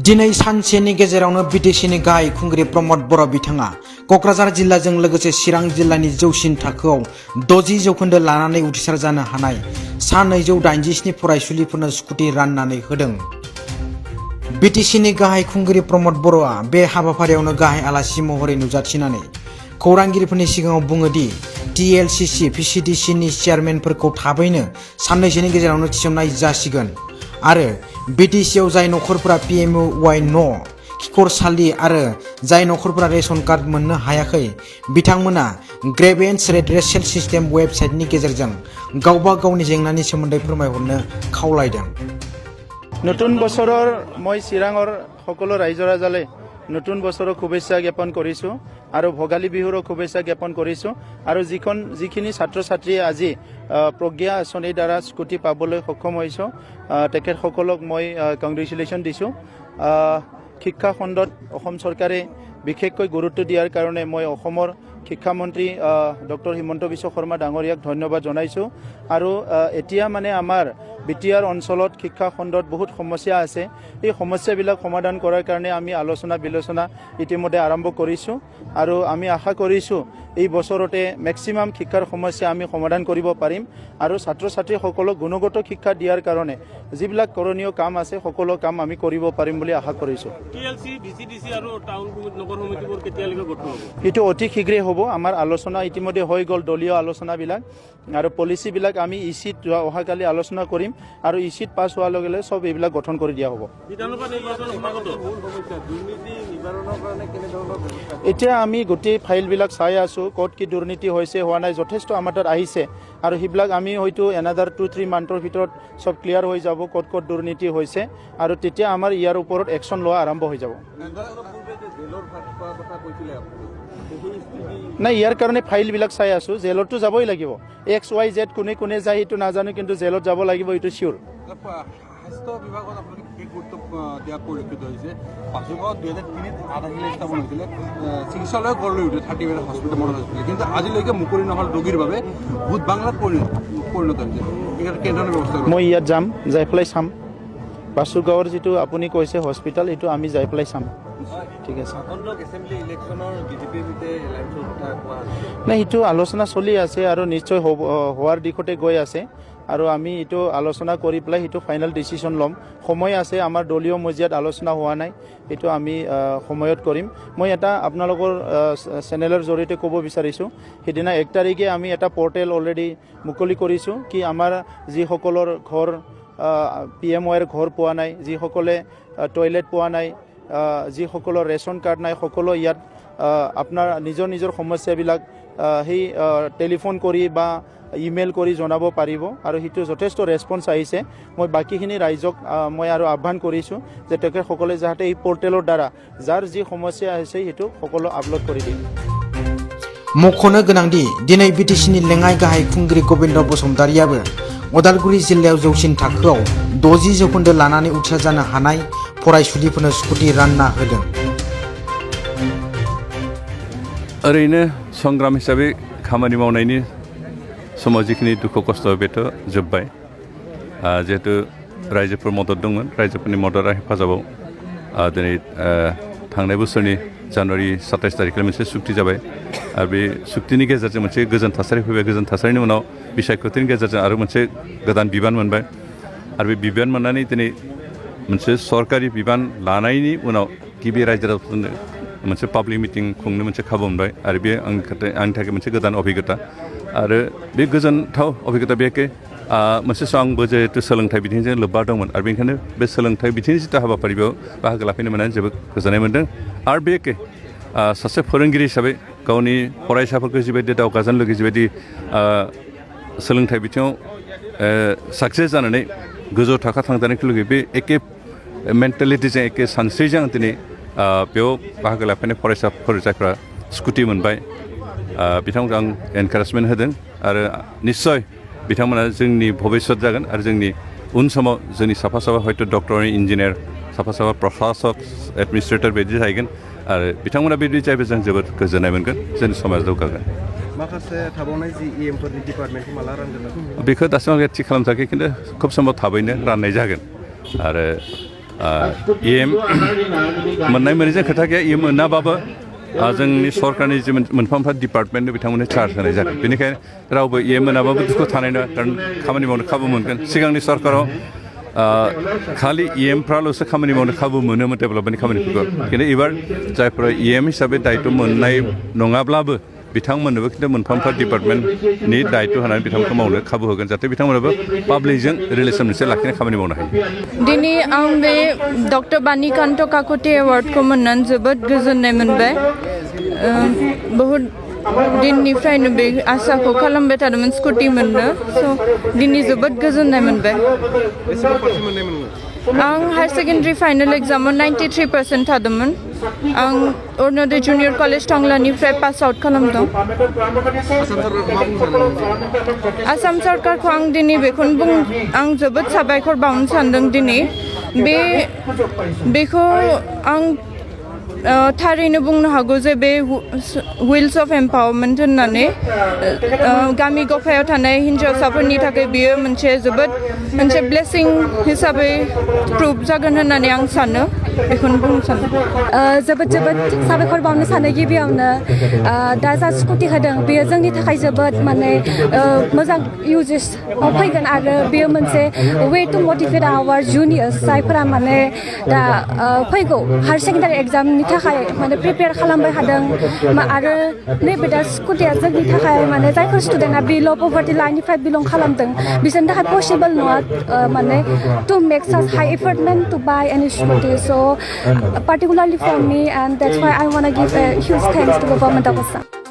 दिनै सानसेनि गेजेरावनो बिटिसिनि गाहाय खुंगिरि प्रमद बर' बिथाङा क'क्राझार जिल्लाजों लोगोसे चिरां जिल्लानि जौसिन थाखोआव 60 जौखोन्दो लानानै उथ्रिसार जानो हानाय सा 287 फरायसुलिफोरनो स्कुटि राननानै होदों। बिटिसिनि गाहाय खुंगिरि प्रमद बर'आ बे हाबाफारियावनो गाहाय आलासि महरै नुजाथिनानै खौरांगिरिफोरनि सिगाङाव बुङो दि टिएलसिसि पिसिडिसिनि चेयारमेनफोरखौ थाबैनो साननैसोनि गेजेरावनो थिसननाय जासिगोन आरो बिटिसिआव जाय नखरफोरा पिएमवाइ न' खिखरसालि आरो जाय नखरफोरा रेशन कार्ड मोननो हायाखै बिथांमोना ग्रेभियेन्स रेडरेसेल सिस्टेम वेबसाइटनि गेजेरजों गावबा गावनि जेंनानि सोमोन्दै फोरमायहरनो खावलायदों। নতুন বছৰৰ মই চিৰাঙৰ সকলো ৰাইজ ৰাইজলৈ নতুন বছৰৰ শুভেচ্ছা জ্ঞাপন কৰিছোঁ আৰু ভোগালী বিহুৰ শুভেচ্ছা জ্ঞাপন কৰিছোঁ আৰু যিখিনি ছাত্ৰ ছাত্ৰীয়ে আজি প্ৰজ্ঞা আঁচনিৰ দ্বাৰা স্কুটি পাবলৈ সক্ষম হৈছে তেখেতসকলক মই কংগ্ৰেচুলেশ্যন দিছোঁ। শিক্ষা খণ্ডত অসম চৰকাৰে বিশেষকৈ গুৰুত্ব দিয়াৰ কাৰণে মই অসমৰ শিক্ষামন্ত্ৰী ডক্টৰ হিমন্ত বিশ্ব শৰ্মা ডাঙৰীয়াক ধন্যবাদ জনাইছোঁ আৰু এতিয়া মানে আমাৰ বিটিআৰ অঞ্চলত শিক্ষা খণ্ডত বহুত সমস্যা আছে। এই সমস্যাবিলাক সমাধান কৰাৰ কাৰণে আমি আলোচনা বিলোচনা ইতিমধ্যে আৰম্ভ কৰিছোঁ আৰু আমি আশা কৰিছোঁ এই বছৰতে মেক্সিমাম শিক্ষাৰ সমস্যা আমি সমাধান কৰিব পাৰিম আৰু ছাত্ৰ ছাত্ৰীসকলক গুণগত শিক্ষা দিয়াৰ কাৰণে যিবিলাক কৰণীয় কাম আছে সকলো কাম আমি কৰিব পাৰিম বুলি আশা কৰিছোঁ। এইটো অতি শীঘ্ৰে হ'ব। আমাৰ আলোচনা ইতিমধ্যে হৈ গ'ল, দলীয় আলোচনাবিলাক আৰু পলিচিবিলাক আমি ইচিত অহাকালি আলোচনা কৰিম আৰু ইচিত পাছ হোৱাৰ লগে লগে সব এইবিলাক গঠন কৰি দিয়া হ'ব। এতিয়া আমি গোটেই ফাইলবিলাক চাই আছোঁ, ক'ত কি দুৰ্নীতি হৈছে হোৱা নাই, যথেষ্ট আমাৰ তাত আহিছে আৰু সেইবিলাক আমি হয়তো এনাদাৰ 2-3 মান্থৰ ভিতৰত সব ক্লিয়াৰ হৈ যাব ক'ত ক'ত দুৰ্নীতি হৈছে আৰু তেতিয়া আমাৰ ইয়াৰ ওপৰত একশ্যন লোৱা আৰম্ভ হৈ যাব। নাই, ইয়াৰ কাৰণে ফাইলবিলাক চাই আছোঁ। জেলতো যাবই লাগিব। XYZ কোনে কোনে যায় সেইটো নাজানো, কিন্তু জেলত যাব লাগিব এইটো চিয়'ৰ। স্বাস্থ্য বিভাগত আপোনালোকে কি গুৰুত্ব দিয়া পৰিলক্ষিত হৈছে? পাঁচুগাঁৱত 2003 আধাশিলা স্থাপন হৈছিলে, চিকিৎসালয় গঢ় লৈ উঠে 30 বেড হস্পিটেল মডেল হস্পিটেল, কিন্তু আজিলৈকে মুকলি নহ'ল ৰোগীৰ বাবে ভূত বাংলাত পৰিণত হৈছে। কেনেধৰণৰ ব্যৱস্থা? মই ইয়াত যাম, যাই পেলাই চাম। পাঁচুগাঁৱৰ যিটো আপুনি কৈছে হস্পিটেল, এইটো আমি যাই পেলাই চাম। ঠিক আছে। নাই, সেইটো আলোচনা চলি আছে আৰু নিশ্চয় হোৱাৰ দিশতে গৈ আছে আৰু আমি এইটো আলোচনা কৰি পেলাই সেইটো ফাইনেল ডিচিশ্যন ল'ম। সময় আছে, আমাৰ দলীয় মজিয়াত আলোচনা হোৱা নাই, সেইটো আমি সময়ত কৰিম। মই এটা আপোনালোকৰ চেনেলৰ জৰিয়তে ক'ব বিচাৰিছোঁ, সেইদিনা 1 তাৰিখে আমি এটা পৰ্টেল অলৰেডি মুকলি কৰিছোঁ কি আমাৰ যিসকলৰ ঘৰ PMYৰ ঘৰ পোৱা নাই, যিসকলে টয়লেট পোৱা নাই, যিসকলৰ ৰেচন কাৰ্ড নাই, সকলো ইয়াত আপোনাৰ নিজৰ নিজৰ সমস্যাবিলাক সেই টেলিফোন কৰি বা ইমেইল কৰি জনাব পাৰিব আৰু সেইটো যথেষ্ট ৰেছপন্স আহিছে। মই বাকীখিনি ৰাইজক মই আৰু আহ্বান কৰিছোঁ যে তেখেতসকলে যাতে এই পৰ্টেলৰ দ্বাৰা যাৰ যি সমস্যা আহিছে সেইটো সকলো আপলোড কৰি দিয়ে। मख'नो गोनांदि दिनै बिटिसिनि लेङाइ गाहाय खुंगिरि गबिन्द बसुमतारियाबो उदालगुरि जिल्लायाव जौसिन थाखोआव 60 जौखोन्दो लानानै उथ्रिसार जानो हानाय फरायसुलिफोरनो स्कुटि रानना होदों। ओरैनो संग्राम हिसाबै खामानि मावनायनि समाव जिखिनि दुखु खस्थ' बेथ' जोब्बाय। जिहेतु रायजोफोर मदद दंमोन, रायजोफोरनि मदद आरो हेफाजाबाव दिनै थांनाय बोसोरनि जानुवारि 27 तारिखखालि मोनसे सुक्ति जाबाय आरो बे सुक्तिनि गेजेरजों मोनसे गोजोन थासारि फैबाय। गोजोन थासारिनि उनाव बिसायख'थिनि गेजेरजों आरो मोनसे गोदान बिबान मोनबाय आरो बे बिबान मोननानै दिनै मोनसे सरकारि बिबान लानायनि उनाव गिबि रायजो राजाफोरनो मोनसे पाब्लिक मिटिं खुंनो मोनसे खाबु मोनबाय आरो बे आंनि थाखाय मोनसे गोदान अभिज्ञता आरो बे गोजोनथाव अभिज्ञता बेखे मोनसे सम आंबो जिहेतु सोलोंथाइ बिथिंजों लोब्बा दंमोन आरो बेनिखायनो बे सोलोंथाइ बिथिंनि जिथु हाबाफारि बेयाव बाहागो लाफैनो मोननानै जोबोद गोजोननाय मोन्दों आरो बेखे सासे फोरोंगिरि हिसाबै गावनि फरायसाफोरखौ जिबायदि दावगाजानो लुगैयो, जिबायदि सोलोंथाइ बिथिङाव साक्सेस जानानै गोजौ थाखो थांजानायखौ लुगैयो, बे एखे मेन्टेलिटिजों एखे सानस्रिजों दिनै बेयाव बाहागो लाफैनाय फरायसाफोर जायफ्रा स्कुटि मोनबाय बिथांमोनखौ आं एनकारेजमेन्ट होदों आरो निस्सय बिथांमोना जोंनि भबिष्यत जागोन आरो जोंनि उन समाव जोंनि साफा साफा हयथ' डक्टर इन्जिनियार साफा साफा प्रशासक एडमिनिस्ट्रेटर बायदि जाहैगोन आरो बिथांमोना बिदि जायोब्ला जों जोबोद गोजोननाय मोनगोन, जोंनि समाज जौगागोन। माखासे थाबावनाय जि इ.एमफोरनि डिपार्टमेन्टखौ माला रानगोन? बेखौ दासिमहालागै थि खालामथाखै, खिन्थु खुब समाव थाबैनो राननाय जागोन आरो इ.एम मोननाय मोनैजों खोथा गैया इ.एम मोनाबाबो जोंनि सरकारनि जे मोनफा मोनफा डिपार्टमेन्ट बिथांमोननो चार्ज होनाय जादों बेनिखायनो रावबो इ.एम मोनाबाबो दुखु थानाय नङा खारन खामानि मावनो खाबु मोनगोन सिगांनि सरकाराव खालि इ.एमफ्राल'सो खामानि मावनो खाबु मोनोमोन डेभेलपमेन्टनि खामानिफोरखौ खिन्थु एबार जायफोरा इ.एम हिसाबै दायित्व मोननाय नङाब्लाबो बिथांमोननोबो खिन्थु मोनफा मोनफा डिपार्टमेन्टनि दायित्व होनानै बिथांमोनखौ मावनो खाबु होगोन जाहाथे बिथांमोनाबो पाब्लिकजों रिलेसन मोनसे लाखिनो खामानि मावनो हायो दिनै आं बे डक्टर बानिकान्त काकति एवार्डखौ मोननानै जोबोद गोजोननाय मोनबाय बहुद दिननिफ्रायनो बे आसाखौ खालामबाय थादोंमोन स्कुटि मोननो स' दिनै जोबोद गोजोननाय मोनबाय आं हायार सेकेन्डारि फाइनाल एग्जामाव 93% थादोंमोन आं अरुण'दय जुनियर कलेज टंलानिफ्राय पास आउट खालामदों आसाम सरकारखौ आं दिनै बेखौनो आं जोबोद साबायखर बावनो सानदों दिनै बेखौ आं थारैनो बुंनो हागौ जे बे व्हिल्स अफ एम्पावारमेन्ट होननानै गामि गफायाव थानाय हिन्जावसाफोरनि थाखाय बियो मोनसे जोबोद मोनसे ब्लेसिं हिसाबै प्रुभ जागोन होननानै आं सानो बेखौनो बुंनो सानो जोबोद साबायखर बावनो सानो गिबियावनो दा जा स्कुटि होदों बेयो जोंनि थाखाय जोबोद माने मोजां इउजेसआव फैगोन आरो बेयो मोनसे way to motivate our juniors जायफोरा माने दा फैगौ हायार सेकेन्डारि एग्जामनि थाखाय माने प्रिपेयार खालामबाय थादों आरो नैबे दा स्कुटिया जोंनि थाखाय माने जायफोर स्टुडेन्टआ बिल' पभार्टि लाइननिफ्राय बिलं खालामदों बिसोरनि थाखाय पसिबल नङा माने टु मेक साच हाई एफर्टमेन्ट टु बाय एनि स्कुटि स' particularly for me and that's why I want to give a huge thanks to the government of Assam.